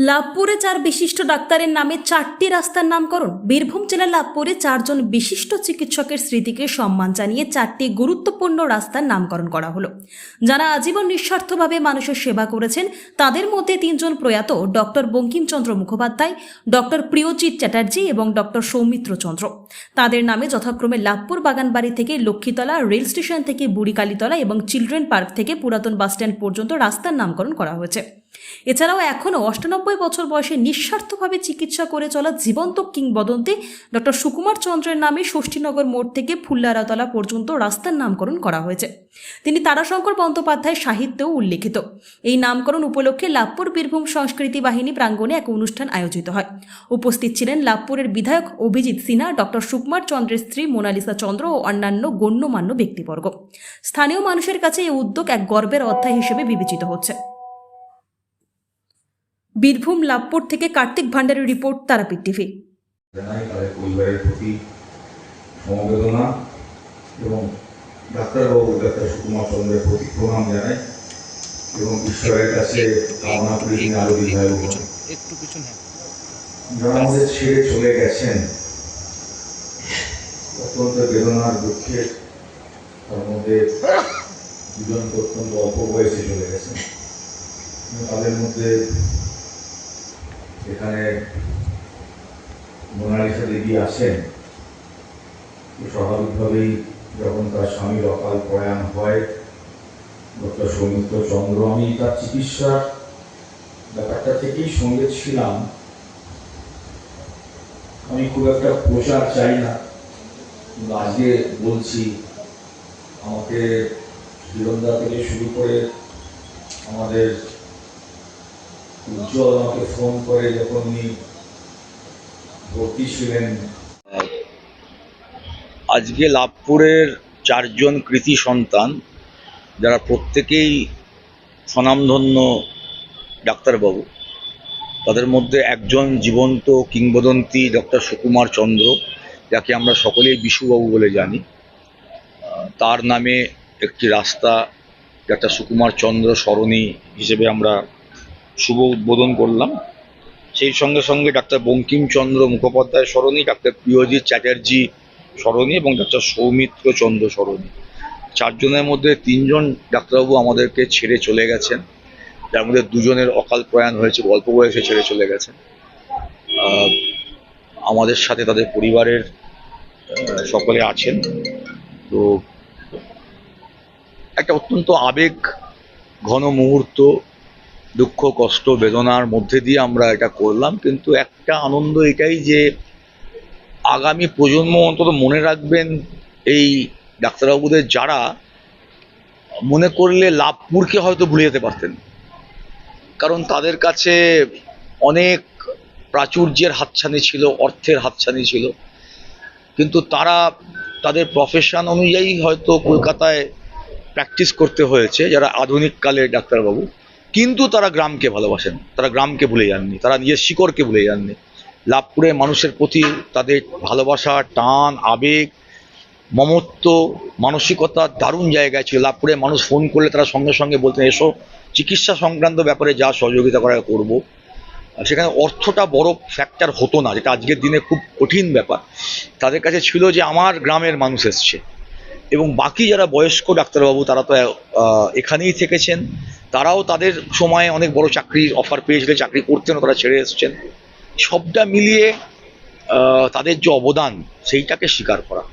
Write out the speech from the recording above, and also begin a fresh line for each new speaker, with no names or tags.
লাভপুরে 4 বিশিষ্ট ডাক্তারের নামে 4টি রাস্তার নামকরণ। বীরভূম জেলার লাভপুরে 4 জন বিশিষ্ট চিকিৎসকের স্মৃতিকে সম্মান জানিয়ে 4টি গুরুত্বপূর্ণ রাস্তার নামকরণ করা হলো। যারা আজীবন নিঃস্বার্থভাবে মানুষের সেবা করেছেন তাদের মধ্যে 3 জন প্রয়াত ডক্টর বঙ্কিমচন্দ্র মুখোপাধ্যায়, ডক্টর প্রিয়জিৎ চ্যাটার্জি এবং ডক্টর সৌমিত্র চন্দ্র। তাদের নামে যথাক্রমে লাভপুর বাগানবাড়ি থেকে লক্ষ্মীতলা, রেল স্টেশন থেকে বুড়িকালীতলা এবং চিলড্রেন পার্ক থেকে পুরাতন বাসস্ট্যান্ড পর্যন্ত রাস্তার নামকরণ করা হয়েছে। এছাড়াও এখনও 98 বছর বয়সে নিঃস্বার্থভাবে চিকিৎসা করে চলা জীবন্ত কিংবদন্তি ডক্টর সুকুমার চন্দ্রের নামে ষষ্ঠীনগর মোড় থেকে ফুল্লারাতলা পর্যন্ত রাস্তার নামকরণ করা হয়েছে। তিনি তারাশঙ্কর বন্দ্যোপাধ্যায় সাহিত্যেও উল্লেখিত। এই নামকরণ উপলক্ষে লাভপুর বীরভূম সংস্কৃতি বাহিনী প্রাঙ্গণে এক অনুষ্ঠান আয়োজিত হয়। উপস্থিত ছিলেন লাভপুরের বিধায়ক অভিজিৎ সিনহা, ডক্টর সুকুমার চন্দ্রের স্ত্রী মোনালিসা চন্দ্র ও অন্যান্য গণ্যমান্য ব্যক্তিবর্গ। স্থানীয় মানুষের কাছে এই উদ্যোগ এক গর্বের অধ্যায় হিসেবে বিবেচিত হচ্ছে। বীরভূম লাভপুর থেকে কার্তিক ভান্ডারের রিপোর্ট, তারাপীঠ টিভি।
পরিবারের প্রতি সমবেদনা এবং ডাক্তারবাবু ডাক্তার সুকুমার চন্দ্রের প্রতি প্রণাম জানাই এবং ঈশ্বরের কাছে কামনা করি তিনি আরো দীর্ঘায়ু হন। যারা আমাদের ছেড়ে চলে গেছেন অত্যন্ত বেদনার দুঃখের, তার মধ্যে দুজন অত্যন্ত অল্প বয়সে চলে গেছেন। তাদের মধ্যে এখানে মোনালিসা দেবী আসেন, স্বাভাবিকভাবেই যখন তার স্বামীর অকাল প্রয়াণ হয় ডক্টর সৌমিত্র চন্দ্র, আমি তার চিকিৎসার ব্যাপারটা থেকেই সঙ্গে ছিলাম। আমি খুব একটা প্রচার চাই না, কিন্তু আজকে বলছি, আমাকে জীবনদা থেকে শুরু করে আমাদের উজ্জ্বল আমাকে ফোন করে যখন উনি ভর্তি ছিলেন।
আজকে লাভপুরের 4 জন কৃতি সন্তান, যারা প্রত্যেকেই স্বনামধন্য ডাক্তারবাবু, তাদের মধ্যে একজন জীবন্ত কিংবদন্তি ডক্টর সুকুমার চন্দ্র, যাকে আমরা সকলেই বিশুবাবু বলে জানি। তার নামে একটি রাস্তা ডাক্তার সুকুমার চন্দ্র সরণি হিসেবে আমরা শুভ উদ্বোধন করলাম। সেই সঙ্গে সঙ্গে ডাক্তার বঙ্কিমচন্দ্র মুখোপাধ্যায় সরণি, ডাক্তার প্রিয়জিৎ চ্যাটার্জি সরণি এবং ডাক্তার সৌমিত্র চন্দ্র সরণি। 4 জনের মধ্যে 3 জন ডাক্তারবাবু আমাদেরকে ছেড়ে চলে গেছেন, যার মধ্যে 2 জনের অকাল প্রয়াণ হয়েছে, অল্প বয়সে ছেড়ে চলে গেছেন। আমাদের সাথে তাদের পরিবারের সকলে আছেন। তো একটা অত্যন্ত আবেগ ঘন মুহূর্ত, দুঃখ, কষ্ট, বেদনার মধ্যে দিয়ে আমরা এটা করলাম। কিন্তু একটা আনন্দ এটাই যে আগামী প্রজন্ম অন্তত মনে রাখবেন এই ডাক্তারবাবুদের, যারা মনে করলে লাভপুরকে হয়তো ভুলে যেতে পারতেন, কারণ তাদের কাছে অনেক প্রাচুর্যের হাতছানি ছিল, অর্থের হাতছানি ছিল, কিন্তু তারা তাদের প্রফেশন অনুযায়ী হয়তো কলকাতায় প্র্যাকটিস করতে হয়েছে, যারা আধুনিক কালের ডাক্তারবাবু, কিন্তু তারা গ্রামকে ভালোবাসেন, তারা গ্রামকে ভুলে যাননি, তারা নিজের শিকড়কে ভুলে যাননি। লাভপুরের মানুষের প্রতি তাদের ভালোবাসা, টান, আবেগ, মমত্ব, মানসিকতা দারুণ জায়গায় ছিল। লাভপুরের মানুষ ফোন করলে তারা সঙ্গে সঙ্গে বলতেন, এসো, চিকিৎসা সংক্রান্ত ব্যাপারে যা সহযোগিতা করা করবো। সেখানে অর্থটা বড় ফ্যাক্টর হতো না, যেটা আজকের দিনে খুব কঠিন ব্যাপার। তাদের কাছে ছিল যে আমার গ্রামের মানুষ এসছে। এবং বাকি যারা বয়স্ক ডাক্তারবাবু, তারা তো এখানেই থেকেছেন, তারাও তাদের সময়ে অনেক বড় চাকরির অফার পেয়েছিলেন, চাকরি করতেন, তারা ছেড়ে এসছেন। সবটা মিলিয়ে তাদের যে অবদান, সেইটাকে স্বীকার করা।